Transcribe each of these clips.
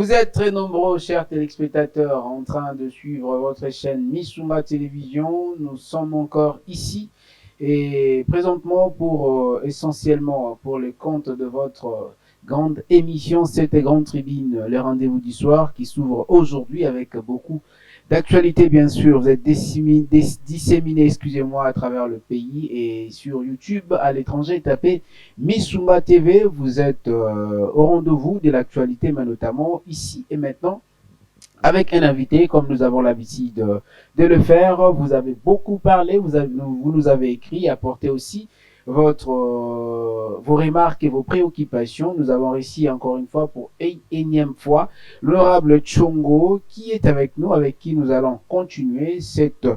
Vous êtes très nombreux, chers téléspectateurs, en train de suivre votre chaîne Missouma Télévision. Nous sommes encore ici et présentement pour essentiellement pour le compte de votre grande émission, c'était Grande Tribune, le rendez-vous du soir qui s'ouvre aujourd'hui avec beaucoup d'actualité bien sûr. Vous êtes disséminé, excusez-moi, à travers le pays et sur YouTube à l'étranger. Tapez Missouma TV. Vous êtes au rendez-vous de l'actualité, mais notamment ici et maintenant avec un invité, comme nous avons l'habitude de le faire. Vous avez beaucoup parlé, vous nous avez écrit, apporté aussi vos remarques et vos préoccupations. Nous avons réussi encore une fois pour énième fois l'honorable Tchongo qui est avec nous, avec qui nous allons continuer cette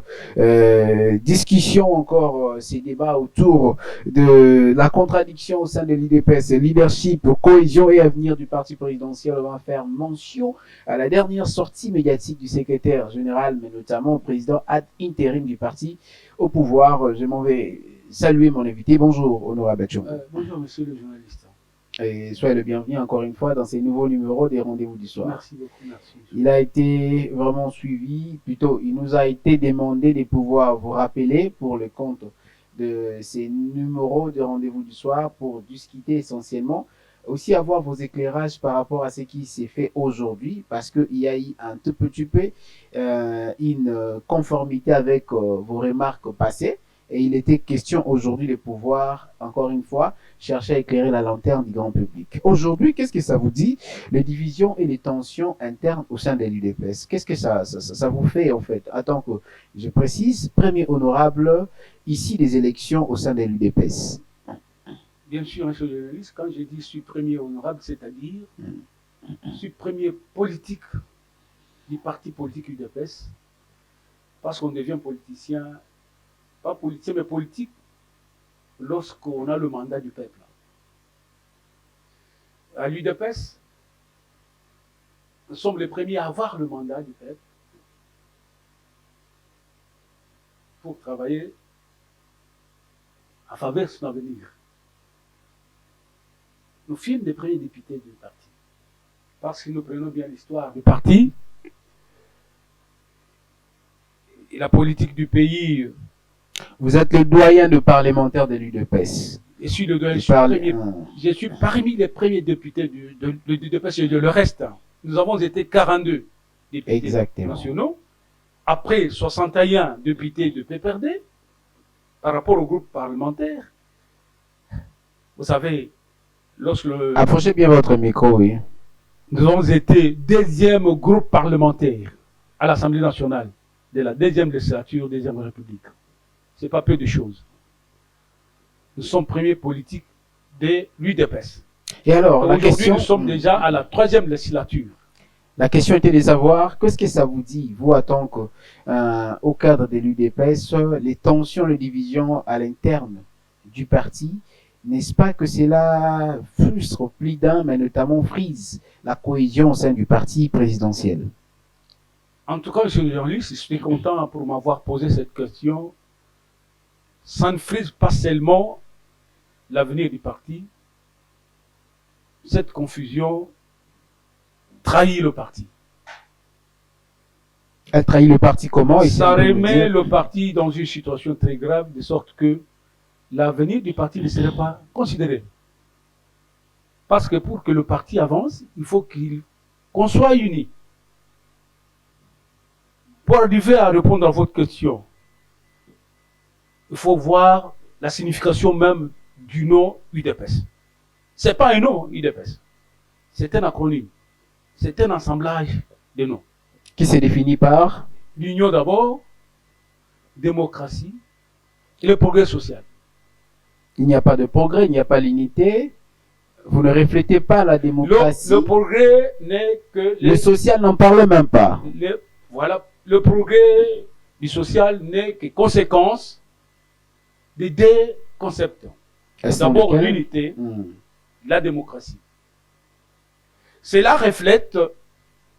discussion, encore ces débats autour de la contradiction au sein de l'IDPS, leadership, cohésion et avenir du parti présidentiel. On va faire mention à la dernière sortie médiatique du secrétaire général, mais notamment président ad intérim du parti au pouvoir. Je m'en vais saluer mon invité. Bonjour, honorable Tchongo. Bonjour, monsieur le journaliste. Et soyez le bienvenu encore une fois dans ces nouveaux numéros des rendez-vous du soir. Merci beaucoup, merci. Il a été vraiment suivi, plutôt il nous a été demandé de pouvoir vous rappeler pour le compte de ces numéros de rendez-vous du soir pour discuter essentiellement, aussi avoir vos éclairages par rapport à ce qui s'est fait aujourd'hui, parce qu'il y a eu un tout petit peu une conformité avec vos remarques passées. Et il était question aujourd'hui de pouvoir, encore une fois, chercher à éclairer la lanterne du grand public. Aujourd'hui, qu'est-ce que ça vous dit, les divisions et les tensions internes au sein de l'UDPS? Qu'est-ce que ça vous fait, en fait, en tant que, je précise, premier honorable, ici, des élections au sein de l'UDPS? Bien sûr, monsieur le journaliste, quand je dis je suis premier honorable, c'est-à-dire je suis premier politique du parti politique UDPS, parce qu'on devient politicien, pas politicien, mais politique, lorsqu'on a le mandat du peuple. À l'UDPS, nous sommes les premiers à avoir le mandat du peuple pour travailler en faveur de son avenir. Nous fûmes des premiers députés du parti, parce que nous prenons bien l'histoire du parti et la politique du pays. Vous êtes le doyen de parlementaire de l'UDPS. Je suis le doyen, je suis parmi les premiers députés de l'UDPS et de le reste. Nous avons été 42 députés nationaux, après 61 députés de PPRD, par rapport au groupe parlementaire. Vous savez, approchez bien votre micro, oui. Nous avons été deuxième groupe parlementaire à l'Assemblée nationale de la deuxième législature, deuxième république. Ce n'est pas peu de choses. Nous sommes premiers politiques de l'UDPS. Et alors, la question, nous sommes déjà à la troisième législature. La question était de savoir, qu'est-ce que ça vous dit, vous, en tant qu'au cadre de l'UDPS, les tensions, les divisions à l'interne du parti, n'est-ce pas que cela frustre plus d'un, mais notamment frise la cohésion au sein du parti présidentiel? En tout cas, monsieur le journaliste, je suis content pour m'avoir posé cette question. Ça ne frise pas seulement l'avenir du parti. Cette confusion trahit le parti. Elle trahit le parti comment? Ça remet le parti dans une situation très grave, de sorte que l'avenir du parti ne serait pas considéré. Parce que pour que le parti avance, il faut qu'on soit unis. Pour arriver à répondre à votre question, il faut voir la signification même du nom UDPS. Ce n'est pas un nom UDPS, c'est un acronyme, c'est un assemblage de noms. Qui se définit par l'union d'abord, démocratie et le progrès social. Il n'y a pas de progrès, il n'y a pas l'unité. Vous ne reflétez pas la démocratie. Le progrès n'est que... Le social n'en parle même pas. Voilà, le progrès du social n'est que conséquence des deux concepts. D'abord l'unité, la démocratie. Cela reflète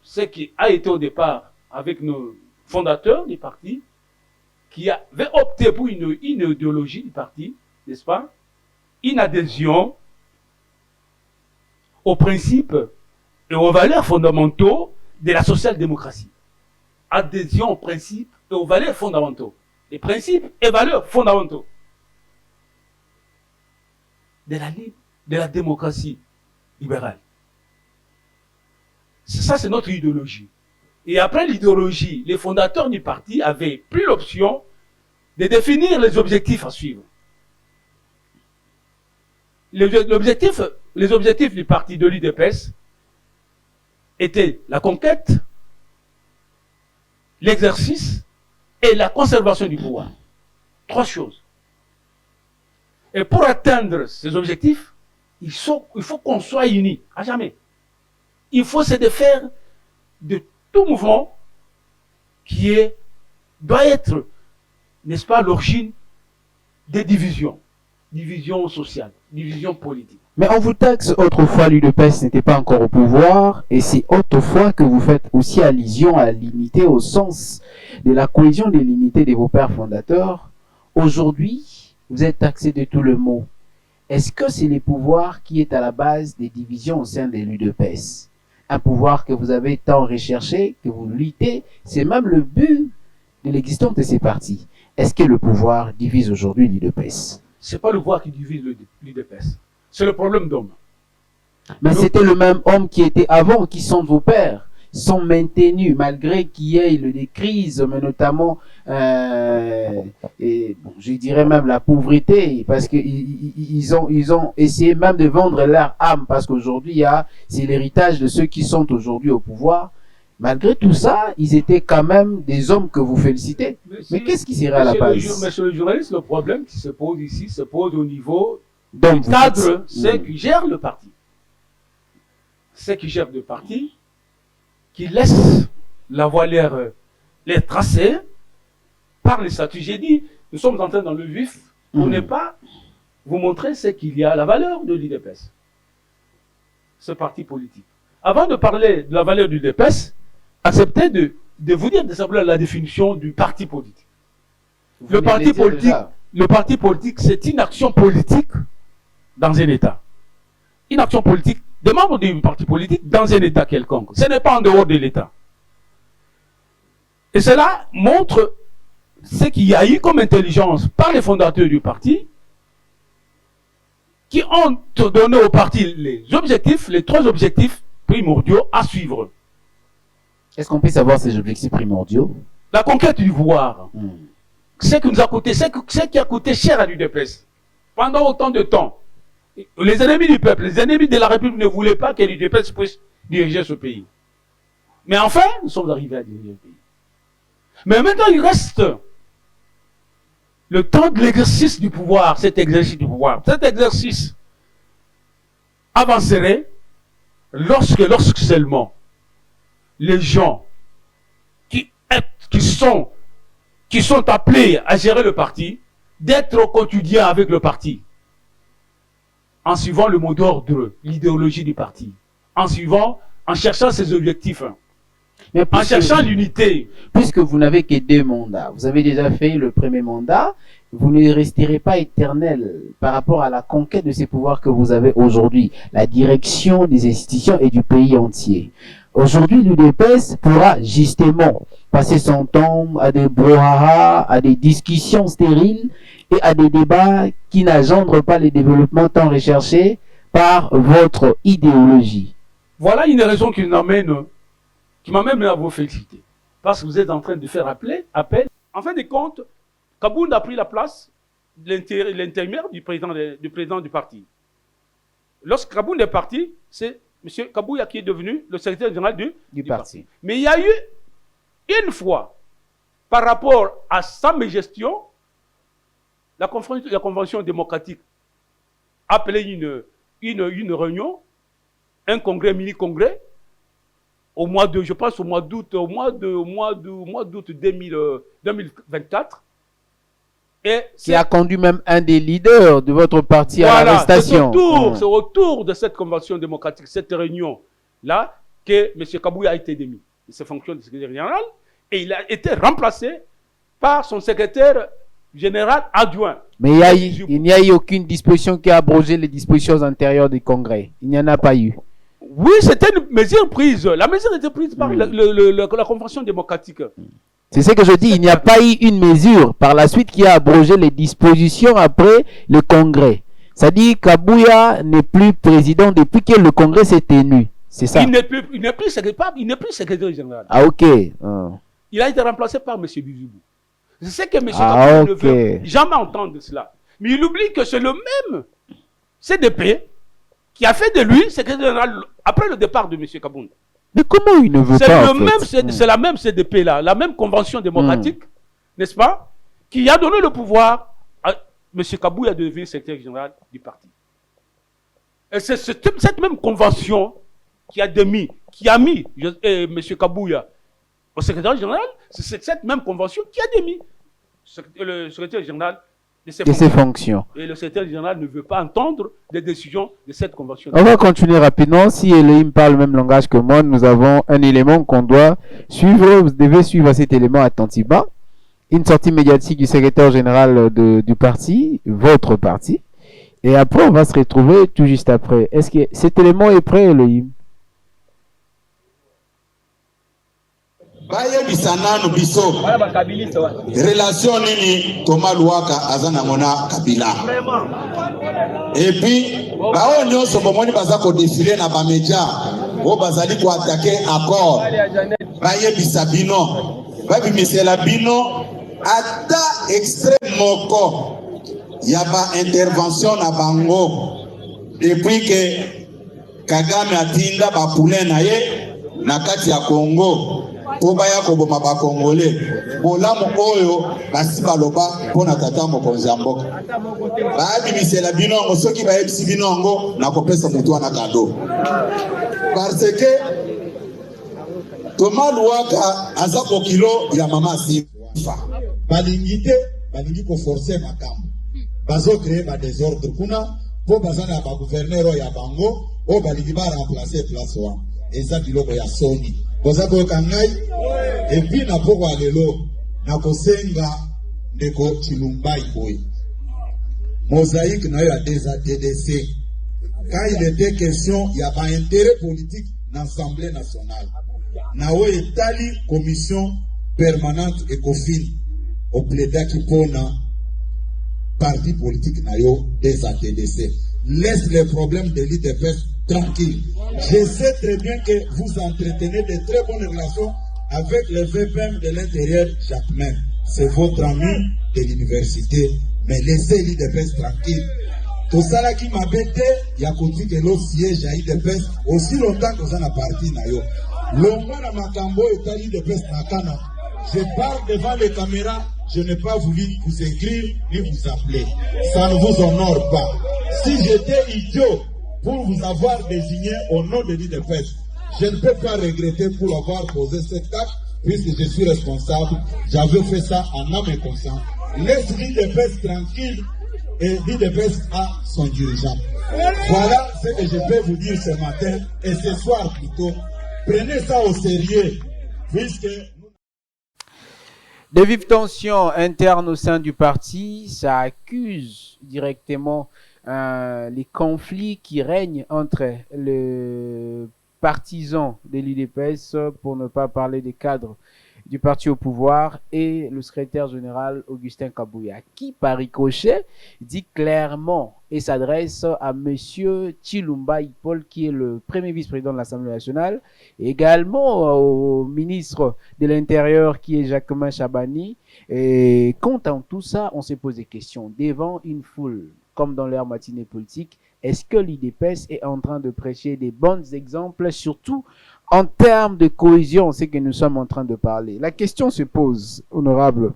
ce qui a été au départ avec nos fondateurs du parti, qui avaient opté pour une idéologie du parti, n'est-ce pas? Une adhésion au principe et aux valeurs fondamentaux de la social-démocratie. Adhésion aux principes et aux valeurs fondamentaux. Les principes et valeurs fondamentaux de la démocratie libérale. Ça, c'est notre idéologie. Et après l'idéologie, les fondateurs du parti avaient pris l'option de définir les objectifs à suivre. Les objectifs du parti de l'UDPS étaient la conquête, l'exercice et la conservation du pouvoir. 3 choses. Et pour atteindre ces objectifs, il faut qu'on soit unis, à jamais. Il faut se défaire de tout mouvement qui doit être, n'est-ce pas, l'origine des divisions. Division sociale, division politique. Mais on vous taxe, autrefois l'UDPS n'était pas encore au pouvoir, et c'est autrefois que vous faites aussi allusion à l'unité au sens de la cohésion de l'unité de vos pères fondateurs. Aujourd'hui, vous êtes taxé de tout le mot. Est-ce que c'est le pouvoir qui est à la base des divisions au sein de l'UDPS? Un pouvoir que vous avez tant recherché, que vous luttez, c'est même le but de l'existence de ces partis. Est-ce que le pouvoir divise aujourd'hui l'UDPS? Ce n'est pas le pouvoir qui divise l'UDPS. C'est le problème d'homme. Mais c'était le même homme qui était avant, qui sont vos pères, sont maintenus, malgré qu'il y ait des crises, mais notamment, et, bon, je dirais même la pauvreté, parce qu'ils ont essayé même de vendre leur âme, parce qu'aujourd'hui, c'est l'héritage de ceux qui sont aujourd'hui au pouvoir. Malgré tout ça, ils étaient quand même des hommes que vous félicitez. Mais qu'est-ce qui serait à la base? Monsieur le journaliste, le problème qui se pose ici se pose au niveau du cadre, ceux qui gèrent le parti. Ceux qui gèrent le parti, qui laissent la voie les tracer par les statuts. J'ai dit, nous sommes entrés dans le vif pour ne pas vous montrer ce qu'il y a, la valeur de l'UDPS. Ce parti politique. Avant de parler de la valeur du l'UDPS, acceptez de vous dire simplement la définition du parti politique. Le parti politique, c'est une action politique dans un État. Une action politique des membres du parti politique dans un État quelconque. Ce n'est pas en dehors de l'État. Et cela montre ce qu'il y a eu comme intelligence par les fondateurs du parti qui ont donné au parti les objectifs, les 3 objectifs primordiaux à suivre. Est-ce qu'on peut savoir ces objectifs primordiaux? La conquête du pouvoir. Ce qui nous a coûté, ce qui a coûté cher à l'UDPS pendant autant de temps. Les ennemis du peuple, les ennemis de la République ne voulaient pas que l'UDPS puisse diriger ce pays. Mais enfin, nous sommes arrivés à diriger le pays. Mais maintenant, il reste le temps de l'exercice du pouvoir, cet exercice du pouvoir. Cet exercice avancerait lorsque seulement les gens qui sont appelés à gérer le parti, d'être au quotidien avec le parti, en suivant le mot d'ordre, l'idéologie du parti, en cherchant ses objectifs, en cherchant l'unité. Puisque vous n'avez que 2 mandats, vous avez déjà fait le premier mandat, vous ne resterez pas éternel par rapport à la conquête de ces pouvoirs que vous avez aujourd'hui, la direction des institutions et du pays entier. Aujourd'hui, l'UDPS pourra justement passer son temps à des brouhaha, à des discussions stériles et à des débats qui n'engendrent pas les développements tant recherchés par votre idéologie. Voilà une raison qui m'amène à vous féliciter. Parce que vous êtes en train de faire appel. En fin de compte, Kabound a pris la place de l'intérimaire du président du parti. Lorsque Kabound est parti, c'est M. Kabouya qui est devenu le secrétaire général du parti. Mais il y a eu une fois, par rapport à sa gestion, la Convention démocratique a appelé une réunion, un congrès, mini-congrès, au mois d'août 2024. Qui a conduit même un des leaders de votre parti à l'arrestation. C'est autour de cette convention démocratique, cette réunion-là, que M. Kabouya a été démis de ses fonctions de secrétaire général et il a été remplacé par son secrétaire général adjoint. Mais il n'y a eu aucune disposition qui a abrogé les dispositions antérieures du Congrès. Il n'y en a pas eu. Oui, c'était une mesure prise. La mesure était prise par la Convention démocratique. C'est ce que je dis. Il n'y a pas eu une mesure par la suite qui a abrogé les dispositions après le Congrès. Ça dit Kabouya n'est plus président depuis que le Congrès s'est tenu. C'est ça. Il n'est plus secrétaire général. Ah, ok. Il a été remplacé par M. Bizibou. Je sais que M. Kabouya ne veut jamais entendre cela. Mais il oublie que c'est le même CDP qui a fait de lui secrétaire général après le départ de M. Kaboun. Mais comment il ne veut pas C'est la même CDP là, la même convention démocratique, n'est-ce pas, qui a donné le pouvoir à M. Kabouya de devenir secrétaire général du parti. Et c'est cette même convention qui a mis M. Kabouya au secrétaire général, c'est cette même convention qui a démis le secrétaire général de ses fonctions. Et le secrétaire général ne veut pas entendre des décisions de cette convention. On va continuer rapidement. Si Elohim parle le même langage que moi, nous avons un élément qu'on doit suivre. Vous devez suivre cet élément attentivement. Une sortie médiatique du secrétaire général du parti, votre parti. Et après, on va se retrouver tout juste après. Est-ce que cet élément est prêt, Elohim? bayebisa nanu biso relation nini Thomas Luaka azana mona Kabila et puis bao nyonso bomoni baza ko défiler na ba média o bazali ko attaquer accord bayebisa bino babimisela bino ata extrême moko ya ba intervention na bango depuis que Kagame atinda ba poulain na ye na kati ya Congo po baya ko boma ba Congolais bolamu oyo basi baloba pona tata mokonzi ya mboka babimisela bino ngo soki bayebisi bino ngo na kopesa mutu na kado parce que Thomas Luaka aza ko kilo ya mama Sifa balingi ko forcer makambo bazo créer ba désordre kuna po bazana ba gouverneur ya bango o balingi ba remplacer place wa eza biloko ya soni bozako kangai et puis na poko alelo na kosenga ndeko Chilumbai boy mosaïque na yo a déjà TDC quand il était question il y a pas intérêt politique dans l'Assemblée nationale na o etali commission permanente ECOFIN au plaidaki pona parti politique na yo des TDC laisse les problèmes de l'IDPS tranquille. Je sais très bien que vous entretenez de très bonnes relations avec le VPM de l'intérieur, Jacquemin. C'est votre ami de l'université. Mais laissez l'IDPS tranquille. Tout ça qui m'a bêté, il y a côté que l'autre siège à l'IDPS aussi longtemps que ça n'a parti. L'ombre à Makambo est à l'IDPS Nakana. Je parle devant les caméras, je n'ai pas voulu vous écrire ni vous appeler. Ça ne vous honore pas. Si j'étais idiot pour vous avoir désigné au nom de l'IDPS, je ne peux pas regretter pour avoir posé cet acte, puisque je suis responsable. J'avais fait ça en âme et conscience. Laisse l'IDPS tranquille et l'IDPS a son dirigeant. Voilà ce que je peux vous dire ce matin et ce soir plutôt. Prenez ça au sérieux, puisque... De vives tensions internes au sein du parti, ça accuse directement les conflits qui règnent entre les partisans de l'UDPS, pour ne pas parler des cadres du parti au pouvoir, et le secrétaire général Augustin Kabouya, qui par ricochet dit clairement et s'adresse à monsieur Chilumba Paul, qui est le premier vice-président de l'Assemblée nationale, et également au ministre de l'Intérieur, qui est Jacquemin Chabani. Et comptant tout ça, on se pose des questions devant une foule comme dans leur matinée politique. Est-ce que l'IDPS est en train de prêcher des bons exemples, surtout en termes de cohésion, c'est que nous sommes en train de parler? La question se pose, honorable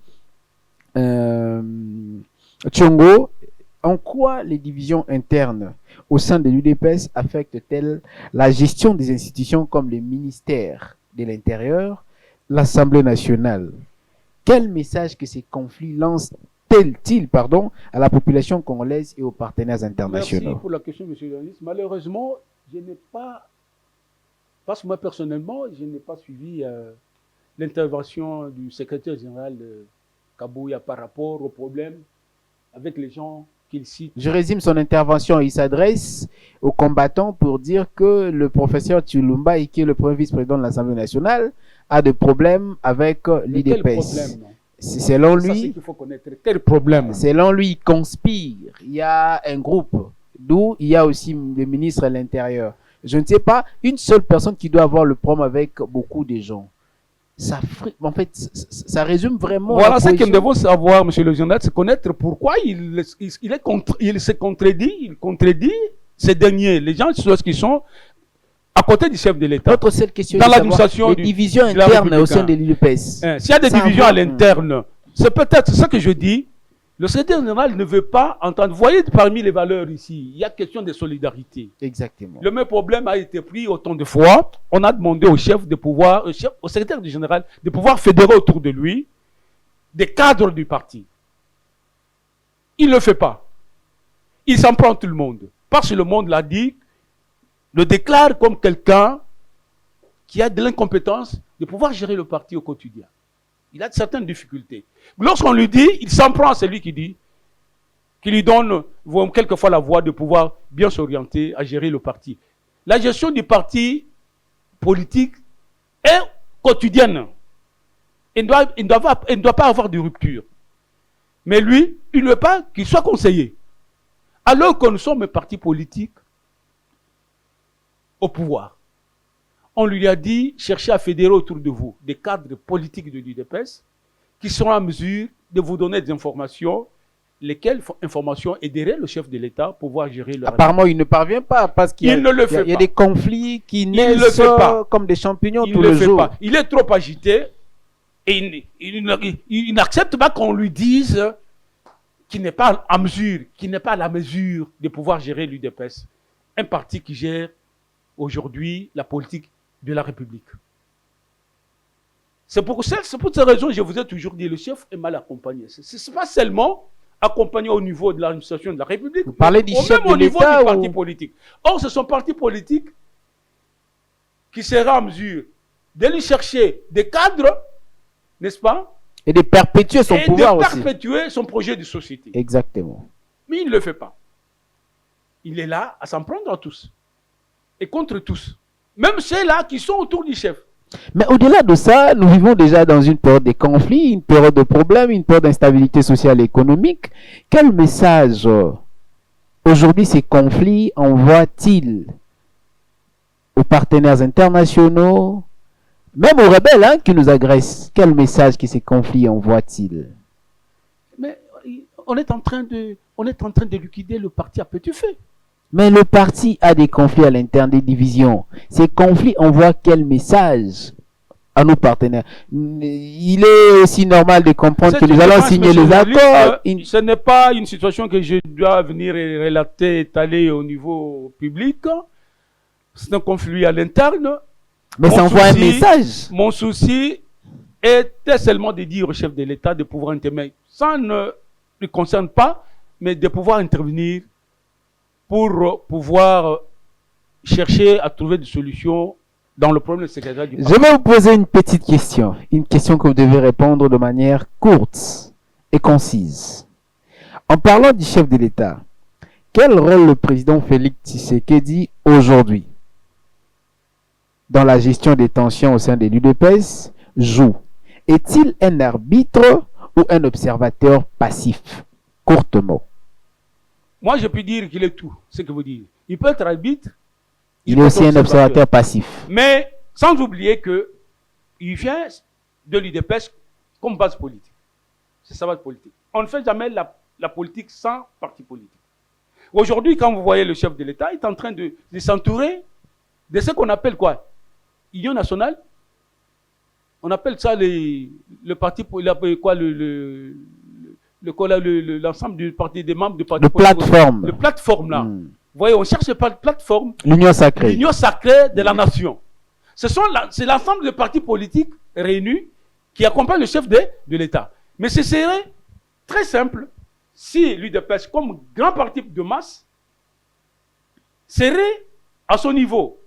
Tchongo, en quoi les divisions internes au sein de l'UDPS affectent-elles la gestion des institutions comme le ministère de l'Intérieur, l'Assemblée nationale? Quel message que ces conflits lancent-ils à la population congolaise et aux partenaires internationaux? Merci pour la question, M. Leonis. Malheureusement, je n'ai pas, parce que moi personnellement, je n'ai pas suivi l'intervention du secrétaire général Kabouya par rapport aux problèmes avec les gens qu'il cite. Je résume son intervention. Il s'adresse aux combattants pour dire que le professeur Tshilumba, qui est le premier vice-président de l'Assemblée nationale, a des problèmes avec l'IDPS. Selon lui, il faut connaître. Quel problème? Selon lui, il conspire. Il y a un groupe, d'où il y a aussi le ministre à l'Intérieur. Je ne sais pas, une seule personne qui doit avoir le problème avec beaucoup de gens. En fait, ça résume vraiment. Voilà ce que nous devons savoir, monsieur le journaliste, c'est connaître pourquoi il se contredit, il contredit ces derniers. Les gens qui sont à côté du chef de l'État. Notre seule question dans l'administration des divisions internes au sein de l'UDPS. S'il y a des divisions à l'interne, c'est peut-être ce que je dis. Le secrétaire général ne veut pas entendre. Vous voyez, parmi les valeurs ici, il y a question de solidarité. Exactement. Le même problème a été pris autant de fois. On a demandé au chef de pouvoir, au secrétaire général, de pouvoir fédérer autour de lui des cadres du parti. Il ne le fait pas. Il s'en prend tout le monde. Parce que le monde l'a dit, le déclare comme quelqu'un qui a de l'incompétence de pouvoir gérer le parti au quotidien. Il a de certaines difficultés. Lorsqu'on lui dit, il s'en prend à celui qui dit, qui lui donne quelquefois la voie de pouvoir bien s'orienter à gérer le parti. La gestion du parti politique est quotidienne. Il ne doit pas avoir de rupture. Mais lui, il ne veut pas qu'il soit conseiller. Alors que nous sommes un parti politique au pouvoir. On lui a dit, cherchez à fédérer autour de vous des cadres politiques de l'UDPS qui seront en mesure de vous donner des informations, lesquelles informations aideraient le chef de l'État pour pouvoir gérer le... Apparemment, il ne parvient pas parce qu'il y a des conflits qui naissent comme des champignons tous les jours. Il est trop agité et il n'accepte pas qu'on lui dise qu'il n'est pas en mesure, qu'il n'est pas à la mesure de pouvoir gérer l'UDPS. Un parti qui gère aujourd'hui la politique de la République. C'est pour ces raisons que je vous ai toujours dit, le chef est mal accompagné. Ce n'est pas seulement accompagné au niveau de l'administration de la République, vous parlez du chef même au niveau du parti politique. Or, ce sont partis politiques qui sera en mesure de lui chercher des cadres, n'est-ce pas? Et de perpétuer son pouvoir aussi. Et de perpétuer son projet de société. Exactement. Mais il ne le fait pas. Il est là à s'en prendre à tous. Et contre tous. Même ceux-là qui sont autour du chef. Mais au-delà de ça, nous vivons déjà dans une période de conflits, une période de problèmes, une période d'instabilité sociale et économique. Quel message aujourd'hui ces conflits envoient-ils aux partenaires internationaux, même aux rebelles qui nous agressent? Quel message ces conflits envoient-ils? Mais on est en train de liquider le parti à petit feu. Mais le parti a des conflits à l'interne, des divisions. Ces conflits envoient quel message à nos partenaires? Il est aussi normal de comprendre que nous allons signer les accords. Ce n'est pas une situation que je dois venir relater, étaler au niveau public. C'est un conflit à l'interne. Mais ça envoie un message. Mon souci était seulement de dire au chef de l'État de pouvoir intervenir. Ça ne le concerne pas, mais de pouvoir intervenir pour pouvoir chercher à trouver des solutions dans le problème secrétaire du parti. Je vais vous poser une petite question. Une question que vous devez répondre de manière courte et concise. En parlant du chef de l'État, quel rôle le président Félix Tshisekedi aujourd'hui dans la gestion des tensions au sein de l'UDPS joue? Est-il un arbitre ou un observateur passif? Courtement. Moi, je peux dire qu'il est tout, ce que vous dites. Il peut être arbitre. Il est aussi un observateur passif. Mais sans oublier qu'il vient de l'UDPS comme base politique. C'est sa base politique. On ne fait jamais la politique sans parti politique. Aujourd'hui, quand vous voyez le chef de l'État, il est en train de s'entourer de ce qu'on appelle quoi? Union nationale. On appelle ça le parti, quoi, l'ensemble du parti, des membres du parti. Le plateforme. Le plateforme là. Vous voyez, on cherche pas de plateforme. L'union sacrée. L'union sacrée de la nation. C'est l'ensemble des partis politiques réunis qui accompagnent le chef de l'État. Mais ce serait très simple si l'UDPS, comme grand parti de masse, serait à son niveau.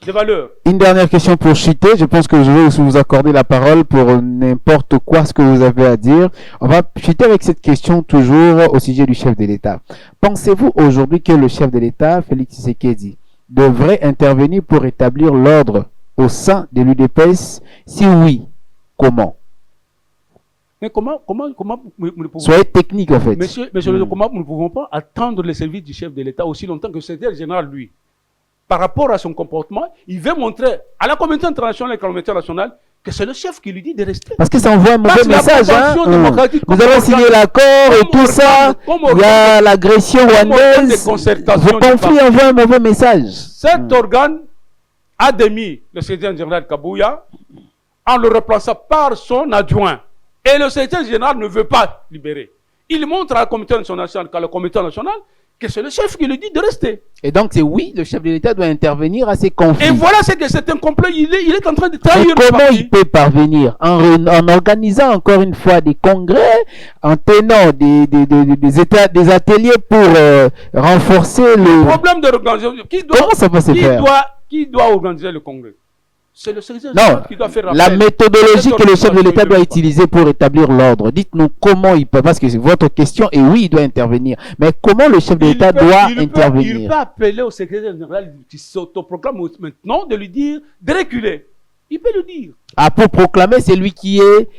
des valeurs. Une dernière question pour chuter. Je pense que je vais aussi vous accorder la parole pour n'importe quoi ce que vous avez à dire. On va chuter avec cette question toujours au sujet du chef de l'État. Pensez-vous aujourd'hui que le chef de l'État, Félix Tshisekedi, devrait intervenir pour établir l'ordre au sein de l'UDPS? Si oui, comment? Mais comment nous pouvons... Soyez technique en fait. Monsieur, comment nous ne pouvons pas attendre les services du chef de l'État aussi longtemps que le secrétaire général, lui, par rapport à son comportement, il veut montrer à la communauté internationale et à la communauté nationale que c'est le chef qui lui dit de rester. Parce que ça envoie un mauvais message. Nous avons signé l'accord et tout ça. Il y a l'agression rwandaise. Vos conflits envoient un mauvais message. Cet organe a démis le secrétaire général Kabouya en le remplaçant par son adjoint. Et le secrétaire général ne veut pas libérer. Il montre à la communauté nationale, que c'est le chef qui lui dit de rester. Et donc, c'est oui, le chef de l'État doit intervenir à ces conflits. Et voilà, c'est que c'est un complot, il est en train de trahir. Mais comment il peut parvenir? En organisant encore une fois des congrès, en tenant des ateliers pour renforcer le problème de l'organisation. Comment ça va se faire? Qui doit organiser le congrès? C'est le secrétaire général qui doit faire la méthodologie que le chef de l'État doit utiliser pour établir l'ordre. Dites-nous comment il peut, parce que c'est votre question, et oui, il doit intervenir. Mais comment le chef de l'État doit intervenir? Il peut appeler au secrétaire général qui s'autoproclame maintenant de lui dire de reculer. Il peut le dire. Ah, pour proclamer, c'est lui qui est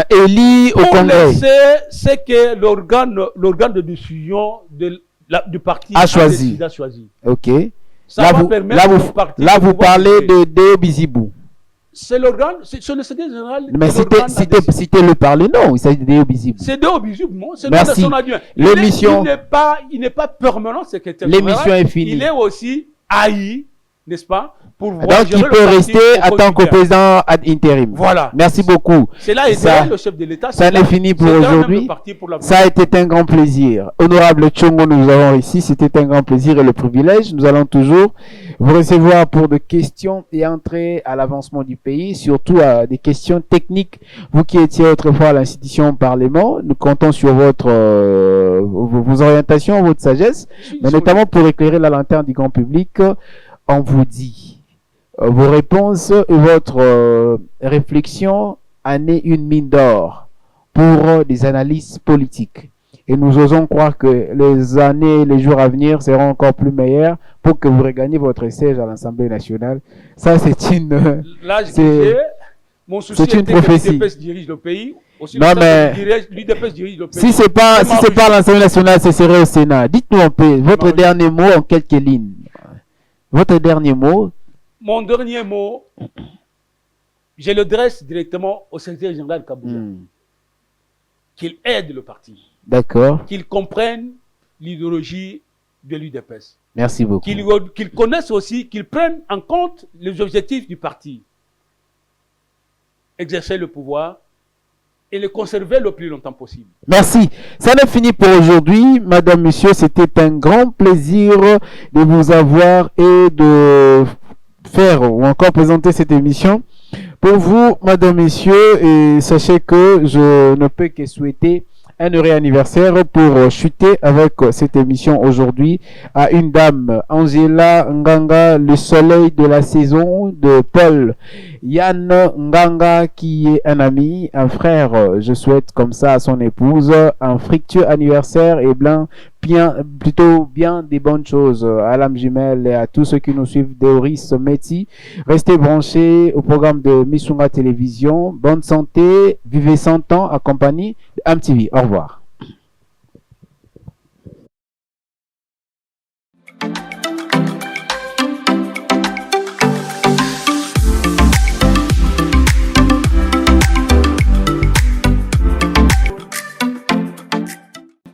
élu au Congrès. C'est que l'organe de décision du parti a choisi. Ok. Là, vous parlez de Deo Bizibou. C'est l'organe, c'est le secrétaire général. Mais c'était le parler, non, il s'agit de Deo Bizibou. C'est Deo Bizibou, c'est son adjoint. L'émission. Il n'est pas permanent secrétaire général. L'émission est finie. Il est aussi haï, n'est-ce pas? Donc il peut rester en tant que président ad interim. Voilà. Merci beaucoup. C'est là le chef de l'État. Ça n'est fini pour aujourd'hui. Ça a été un grand plaisir. Honorable Tchongo, nous avons ici. C'était un grand plaisir et le privilège. Nous allons toujours vous recevoir pour des questions et entrer à l'avancement du pays, surtout à des questions techniques. Vous qui étiez autrefois à l'institution Parlement, nous comptons sur vos orientations, votre sagesse, mais notamment pour éclairer la lanterne du grand public. On vous dit vos réponses et votre réflexion en est une mine d'or pour des analyses politiques. Et nous osons croire que les années, les jours à venir seront encore plus meilleurs pour que vous regagnez votre siège à l'Assemblée nationale. Ça, c'est une... Là, mon souci c'est une prophétie. L'UDPS dirige le pays. Non, mais l'UDPS dirige le pays. Si c'est pas l'Assemblée nationale, ce serait au Sénat. Dites-nous un peu votre dernier mot en quelques lignes. Votre dernier mot. Mon dernier mot, je le dresse directement au secrétaire général Kabouya. Qu'il aide le parti. D'accord. Qu'il comprenne l'idéologie de l'UDPS. Merci beaucoup. Qu'il connaisse aussi, qu'il prenne en compte les objectifs du parti. Exercer le pouvoir et le conserver le plus longtemps possible. Merci. Ça n'est fini pour aujourd'hui. Madame, Monsieur, c'était un grand plaisir de vous avoir et de faire ou encore présenter cette émission. Pour vous, Madame, Messieurs, et sachez que je ne peux que souhaiter un heureux anniversaire pour chuter avec cette émission aujourd'hui à une dame, Angela Nganga, le soleil de la saison de Paul Yann Nganga, qui est un ami, un frère. Je souhaite comme ça à son épouse un fructueux anniversaire et plutôt bien des bonnes choses à l'âme jumelle et à tous ceux qui nous suivent d'Oris Meti. Restez branchés au programme de Missunga Télévision. Bonne santé, vivez 100 ans, accompagné de MTV. Au revoir.